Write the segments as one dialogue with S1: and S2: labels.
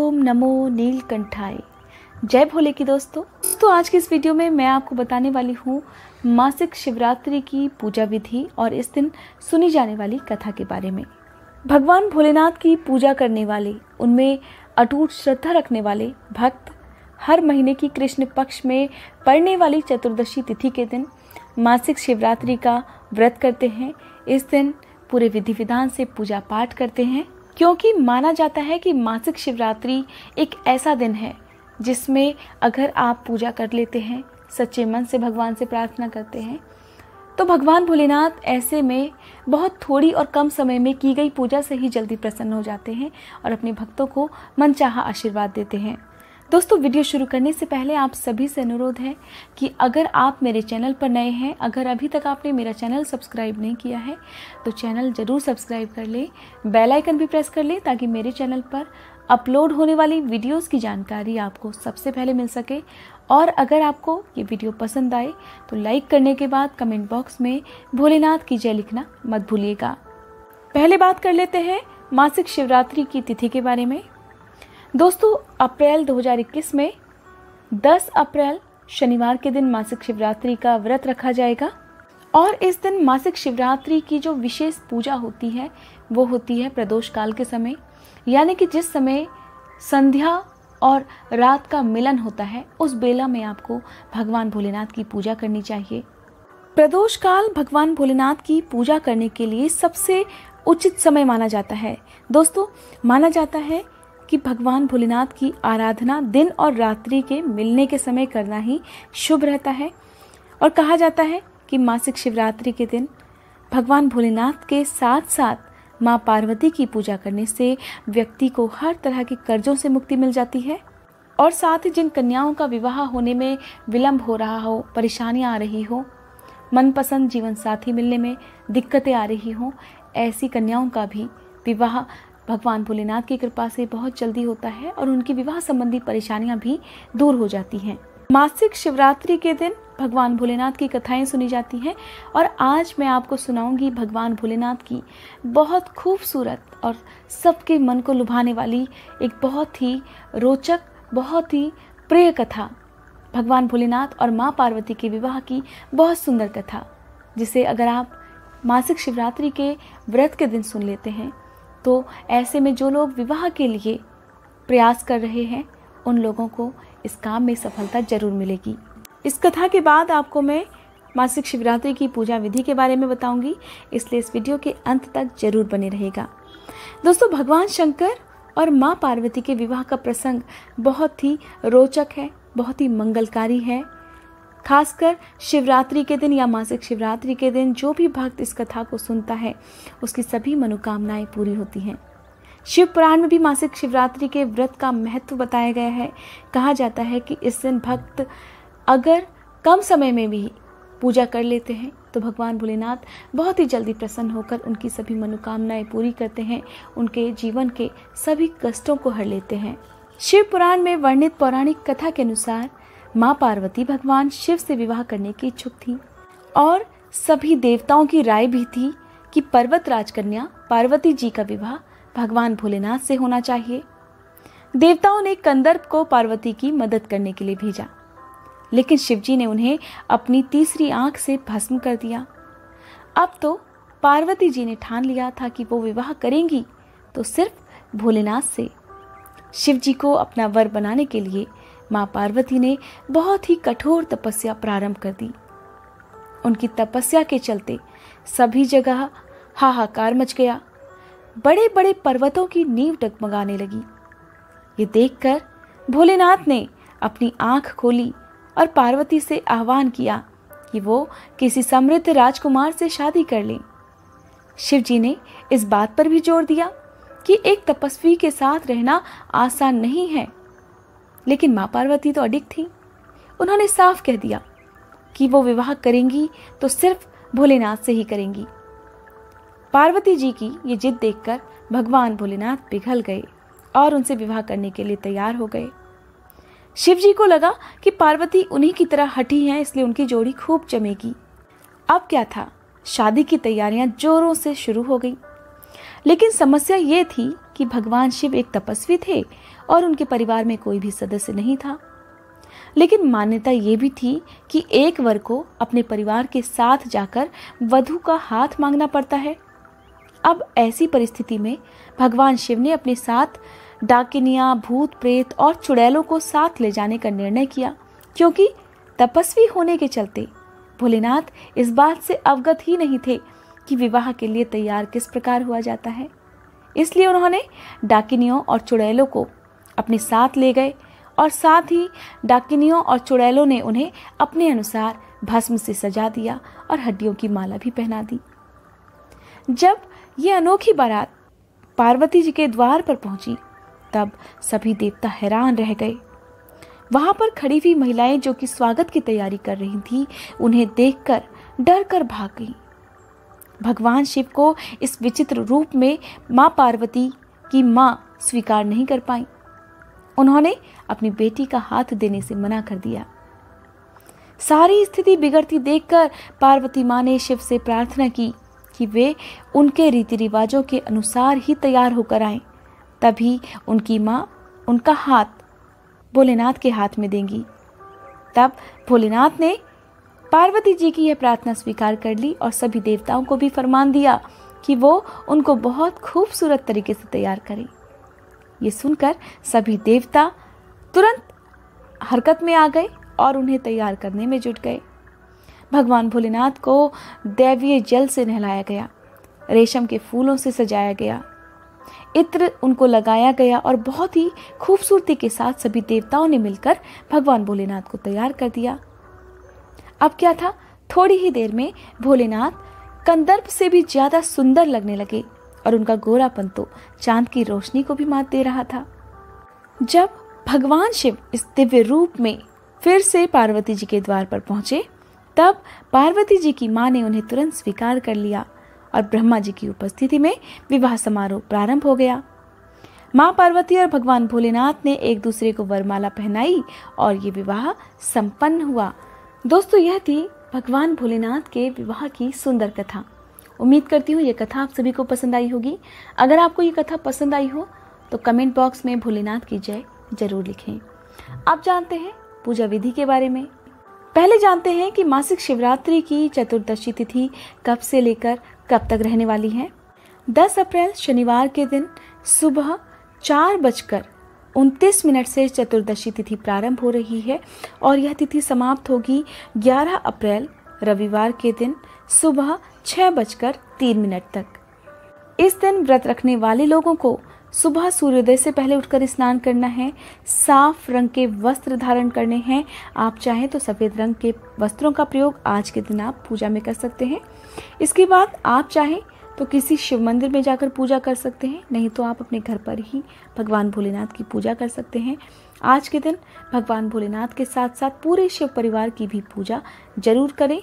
S1: ओम नमो नीलकंठाय। जय भोले की दोस्तों। तो आज की इस वीडियो में मैं आपको बताने वाली हूँ मासिक शिवरात्रि की पूजा विधि और इस दिन सुनी जाने वाली कथा के बारे में। भगवान भोलेनाथ की पूजा करने वाले, उनमें अटूट श्रद्धा रखने वाले भक्त हर महीने की कृष्ण पक्ष में पड़ने वाली चतुर्दशी तिथि के दिन मासिक शिवरात्रि का व्रत करते हैं। इस दिन पूरे विधि विधान से पूजा पाठ करते हैं, क्योंकि माना जाता है कि मासिक शिवरात्रि एक ऐसा दिन है जिसमें अगर आप पूजा कर लेते हैं, सच्चे मन से भगवान से प्रार्थना करते हैं, तो भगवान भोलेनाथ ऐसे में बहुत थोड़ी और कम समय में की गई पूजा से ही जल्दी प्रसन्न हो जाते हैं और अपने भक्तों को मनचाहा आशीर्वाद देते हैं। दोस्तों, वीडियो शुरू करने से पहले आप सभी से अनुरोध है कि अगर आप मेरे चैनल पर नए हैं, अगर अभी तक आपने मेरा चैनल सब्सक्राइब नहीं किया है तो चैनल ज़रूर सब्सक्राइब कर लें, बेल आइकन भी प्रेस कर लें ताकि मेरे चैनल पर अपलोड होने वाली वीडियोस की जानकारी आपको सबसे पहले मिल सके। और अगर आपको ये वीडियो पसंद आए तो लाइक करने के बाद कमेंट बॉक्स में भोलेनाथ की जय लिखना मत भूलिएगा। पहले बात कर लेते हैं मासिक शिवरात्रि की तिथि के बारे में। दोस्तों, अप्रैल 2021 में 10 अप्रैल शनिवार के दिन मासिक शिवरात्रि का व्रत रखा जाएगा और इस दिन मासिक शिवरात्रि की जो विशेष पूजा होती है वो होती है प्रदोष काल के समय, यानी कि जिस समय संध्या और रात का मिलन होता है उस बेला में आपको भगवान भोलेनाथ की पूजा करनी चाहिए। प्रदोष काल भगवान भोलेनाथ की पूजा करने के लिए सबसे उचित समय माना जाता है। दोस्तों, माना जाता है कि भगवान भोलेनाथ की आराधना दिन और रात्रि के मिलने के समय करना ही शुभ रहता है और कहा जाता है कि मासिक शिवरात्रि के दिन भगवान भोलेनाथ के साथ साथ माँ पार्वती की पूजा करने से व्यक्ति को हर तरह के कर्जों से मुक्ति मिल जाती है और साथ ही जिन कन्याओं का विवाह होने में विलंब हो रहा हो, परेशानियाँ आ रही हो, मनपसंद जीवन साथी मिलने में दिक्कतें आ रही हो, ऐसी कन्याओं का भी विवाह भगवान भोलेनाथ की कृपा से बहुत जल्दी होता है और उनकी विवाह संबंधी परेशानियां भी दूर हो जाती हैं। मासिक शिवरात्रि के दिन भगवान भोलेनाथ की कथाएं सुनी जाती हैं और आज मैं आपको सुनाऊंगी भगवान भोलेनाथ की बहुत खूबसूरत और सबके मन को लुभाने वाली एक बहुत ही रोचक, बहुत ही प्रिय कथा, भगवान भोलेनाथ और माँ पार्वती के विवाह की बहुत सुंदर कथा, जिसे अगर आप मासिक शिवरात्रि के व्रत के दिन सुन लेते हैं तो ऐसे में जो लोग विवाह के लिए प्रयास कर रहे हैं उन लोगों को इस काम में सफलता जरूर मिलेगी। इस कथा के बाद आपको मैं मासिक शिवरात्रि की पूजा विधि के बारे में बताऊंगी, इसलिए इस वीडियो के अंत तक जरूर बने रहेगा। दोस्तों, भगवान शंकर और माँ पार्वती के विवाह का प्रसंग बहुत ही रोचक है, बहुत ही मंगलकारी है। खासकर शिवरात्रि के दिन या मासिक शिवरात्रि के दिन जो भी भक्त इस कथा को सुनता है उसकी सभी मनोकामनाएं पूरी होती हैं। शिव पुराण में भी मासिक शिवरात्रि के व्रत का महत्व बताया गया है। कहा जाता है कि इस दिन भक्त अगर कम समय में भी पूजा कर लेते हैं तो भगवान भोलेनाथ बहुत ही जल्दी प्रसन्न होकर उनकी सभी मनोकामनाएं पूरी करते हैं, उनके जीवन के सभी कष्टों को हर लेते हैं। शिव पुराण में वर्णित पौराणिक कथा के अनुसार माँ पार्वती भगवान शिव से विवाह करने की इच्छुक थी और सभी देवताओं की राय भी थी कि पर्वत राजकन्या पार्वती जी का विवाह भगवान भोलेनाथ से होना चाहिए। देवताओं ने कंदर्प को पार्वती की मदद करने के लिए भेजा, लेकिन शिवजी ने उन्हें अपनी तीसरी आंख से भस्म कर दिया। अब तो पार्वती जी ने ठान लिया था कि वो विवाह करेंगी तो सिर्फ भोलेनाथ से। शिवजी को अपना वर बनाने के लिए माँ पार्वती ने बहुत ही कठोर तपस्या प्रारंभ कर दी। उनकी तपस्या के चलते सभी जगह हाहाकार मच गया, बड़े बड़े पर्वतों की नींव डगमगाने लगी। ये देखकर भोलेनाथ ने अपनी आंख खोली और पार्वती से आह्वान किया कि वो किसी समृद्ध राजकुमार से शादी कर लें। शिवजी ने इस बात पर भी जोर दिया कि एक तपस्वी के साथ रहना आसान नहीं है, लेकिन माँ पार्वती तो अडिग थी। उन्होंने साफ कह दिया कि वो विवाह करेंगी तो सिर्फ भोलेनाथ से ही करेंगी। पार्वती जी की ये जिद देखकर भगवान भोलेनाथ पिघल गए और उनसे विवाह करने के लिए तैयार हो गए। शिव जी को लगा कि पार्वती उन्हीं की तरह हठी हैं, इसलिए उनकी जोड़ी खूब जमेगी। अब क्या था, शादी की तैयारियां जोरों से शुरू हो गई। लेकिन समस्या ये थी कि भगवान शिव एक तपस्वी थे और उनके परिवार में कोई भी सदस्य नहीं था। लेकिन मान्यता ये भी थी कि एक वर को अपने परिवार के साथ जाकर वधू का हाथ मांगना पड़ता है। अब ऐसी परिस्थिति में भगवान शिव ने अपने साथ डाकिनियां, भूत प्रेत और चुड़ैलों को साथ ले जाने का निर्णय किया, क्योंकि तपस्वी होने के चलते भोलेनाथ इस बात से अवगत ही नहीं थे कि विवाह के लिए तैयार किस प्रकार हुआ जाता है। इसलिए उन्होंने डाकिनियों और चुड़ैलों को अपने साथ ले गए और साथ ही डाकिनियों और चुड़ैलों ने उन्हें अपने अनुसार भस्म से सजा दिया और हड्डियों की माला भी पहना दी। जब ये अनोखी बारात पार्वती जी के द्वार पर पहुंची तब सभी देवता हैरान रह गए। वहां पर खड़ी हुई महिलाएं जो कि स्वागत की तैयारी कर रही थी, उन्हें देखकर डर कर भाग गईं। भगवान शिव को इस विचित्र रूप में मां पार्वती की मां स्वीकार नहीं कर पाई। उन्होंने अपनी बेटी का हाथ देने से मना कर दिया। सारी स्थिति बिगड़ती देखकर पार्वती मां ने शिव से प्रार्थना की कि वे उनके रीति रिवाजों के अनुसार ही तैयार होकर आएं। तभी उनकी मां उनका हाथ भोलेनाथ के हाथ में देंगी। तब भोलेनाथ ने पार्वती जी की यह प्रार्थना स्वीकार कर ली और सभी देवताओं को भी फरमान दिया कि वो उनको बहुत खूबसूरत तरीके से तैयार करें। ये सुनकर सभी देवता तुरंत हरकत में आ गए और उन्हें तैयार करने में जुट गए। भगवान भोलेनाथ को दैवीय जल से नहलाया गया, रेशम के फूलों से सजाया गया, इत्र उनको लगाया गया और बहुत ही खूबसूरती के साथ सभी देवताओं ने मिलकर भगवान भोलेनाथ को तैयार कर दिया। अब क्या था, थोड़ी ही देर में भोलेनाथ कंदर्प से भी ज्यादा सुंदर लगने लगे और उनका गोरापन तो चांद की रोशनी को भी मात दे रहा था। जब भगवान शिव इस दिव्य रूप में फिर से पार्वती जी के द्वार पर पहुंचे तब पार्वती जी की मां ने उन्हें तुरंत स्वीकार कर लिया और ब्रह्मा जी की उपस्थिति में विवाह समारोह प्रारंभ हो गया। मां पार्वती और भगवान भोलेनाथ ने एक दूसरे को वरमाला पहनाई और ये विवाह संपन्न हुआ। दोस्तों, यह थी भगवान भोलेनाथ के विवाह की सुंदर कथा। उम्मीद करती हूँ ये कथा आप सभी को पसंद आई होगी। अगर आपको ये कथा पसंद आई हो तो कमेंट बॉक्स में भोलेनाथ की जय जरूर लिखें। अब जानते हैं पूजा विधि के बारे में। पहले जानते हैं कि मासिक शिवरात्रि की चतुर्दशी तिथि कब से लेकर कब तक रहने वाली है। 10 अप्रैल शनिवार के दिन सुबह 4:29 से चतुर्दशी तिथि प्रारंभ हो रही है और यह तिथि समाप्त होगी 11 अप्रैल रविवार के दिन सुबह 6:03 तक। इस दिन व्रत रखने वाले लोगों को सुबह सूर्योदय से पहले उठकर स्नान करना है, साफ रंग के वस्त्र धारण करने हैं। आप चाहें तो सफेद रंग के वस्त्रों का प्रयोग आज के दिन आप पूजा में कर सकते हैं। इसके बाद आप चाहें तो किसी शिव मंदिर में जाकर पूजा कर सकते हैं, नहीं तो आप अपने घर पर ही भगवान भोलेनाथ की पूजा कर सकते हैं। आज के दिन भगवान भोलेनाथ के साथ साथ पूरे शिव परिवार की भी पूजा जरूर करें।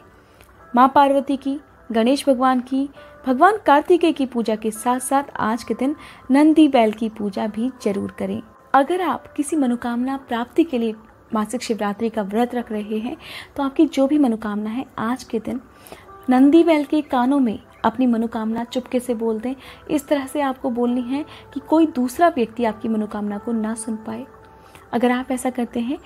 S1: माँ पार्वती की, गणेश भगवान की, भगवान कार्तिकेय की पूजा के साथ साथ आज के दिन नंदी बैल की पूजा भी जरूर करें। अगर आप किसी मनोकामना प्राप्ति के लिए मासिक शिवरात्रि का व्रत रख रहे हैं तो आपकी जो भी मनोकामना है आज के दिन नंदी बैल के कानों में अपनी मनोकामना चुपके से बोल दें। इस तरह से आपको बोलनी है कि कोई दूसरा व्यक्ति आपकी मनोकामना को ना सुन पाए। अगर आप ऐसा करते हैं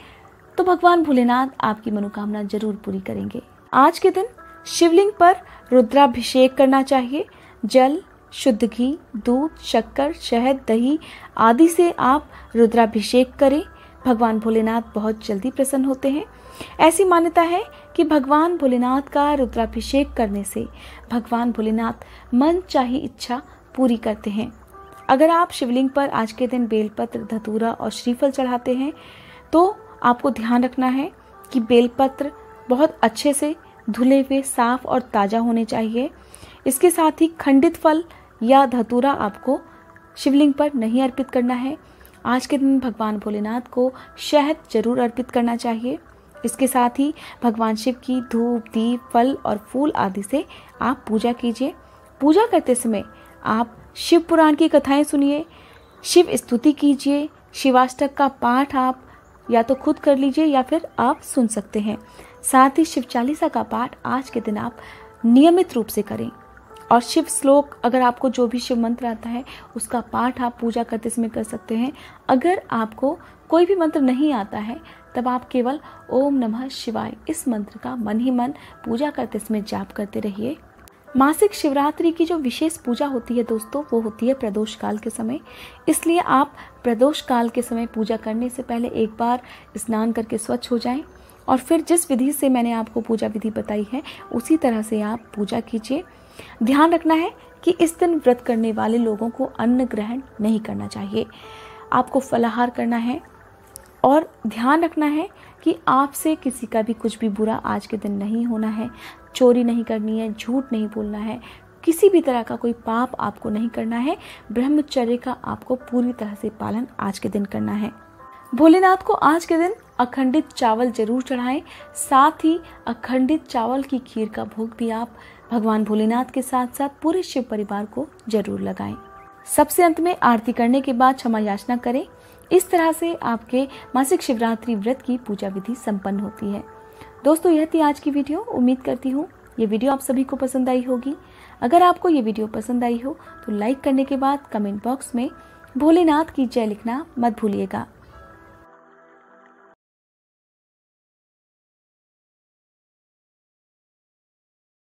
S1: तो भगवान भोलेनाथ आपकी मनोकामना जरूर पूरी करेंगे। आज के दिन शिवलिंग पर रुद्राभिषेक करना चाहिए। जल, शुद्ध घी, दूध, शक्कर, शहद, दही आदि से आप रुद्राभिषेक करें। भगवान भोलेनाथ बहुत जल्दी प्रसन्न होते हैं। ऐसी मान्यता है कि भगवान भोलेनाथ का रुद्राभिषेक करने से भगवान भोलेनाथ मन चाही इच्छा पूरी करते हैं। अगर आप शिवलिंग पर आज के दिन बेलपत्र, धतूरा और श्रीफल चढ़ाते हैं तो आपको ध्यान रखना है कि बेलपत्र बहुत अच्छे से धुले हुए, साफ और ताज़ा होने चाहिए। इसके साथ ही खंडित फल या धतूरा आपको शिवलिंग पर नहीं अर्पित करना है। आज के दिन भगवान भोलेनाथ को शहद जरूर अर्पित करना चाहिए। इसके साथ ही भगवान शिव की धूप, दीप, फल और फूल आदि से आप पूजा कीजिए। पूजा करते समय आप शिव पुराण की कथाएं सुनिए, शिव स्तुति कीजिए। शिवाष्टक का पाठ आप या तो खुद कर लीजिए या फिर आप सुन सकते हैं। साथ ही शिव चालीसा का पाठ आज के दिन आप नियमित रूप से करें। और शिव श्लोक, अगर आपको जो भी शिव मंत्र आता है उसका पाठ आप पूजा करते समय कर सकते हैं। अगर आपको कोई भी मंत्र नहीं आता है तब आप केवल ओम नमः शिवाय इस मंत्र का मन ही मन पूजा करते समय जाप करते रहिए। मासिक शिवरात्रि की जो विशेष पूजा होती है दोस्तों, वो होती है प्रदोष काल के समय। इसलिए आप प्रदोष काल के समय पूजा करने से पहले एक बार स्नान करके स्वच्छ हो जाएं और फिर जिस विधि से मैंने आपको पूजा विधि बताई है उसी तरह से आप पूजा कीजिए। ध्यान रखना है कि इस दिन व्रत करने वाले लोगों को अन्न ग्रहण नहीं करना चाहिए, आपको फलाहार करना है और ध्यान रखना है कि आपसे किसी का भी कुछ भी बुरा आज के दिन नहीं होना है, चोरी नहीं करनी है, झूठ नहीं बोलना है, किसी भी तरह का कोई पाप आपको नहीं करना है। ब्रह्मचर्य का आपको पूरी तरह से पालन आज के दिन करना है। भोलेनाथ को आज के दिन अखंडित चावल जरूर चढ़ाएं, साथ ही अखंडित चावल की खीर का भोग भी आप भगवान भोलेनाथ के साथ साथ पूरे शिव परिवार को जरूर लगाएं। सबसे अंत में आरती करने के बाद क्षमा याचना करें। इस तरह से आपके मासिक शिवरात्रि व्रत की पूजा विधि संपन्न होती है। दोस्तों, यह थी आज की वीडियो। उम्मीद करती हूँ ये वीडियो आप सभी को पसंद आई होगी। अगर आपको ये वीडियो पसंद आई हो तो लाइक करने के बाद कमेंट बॉक्स में भोलेनाथ की जय लिखना मत भूलिएगा।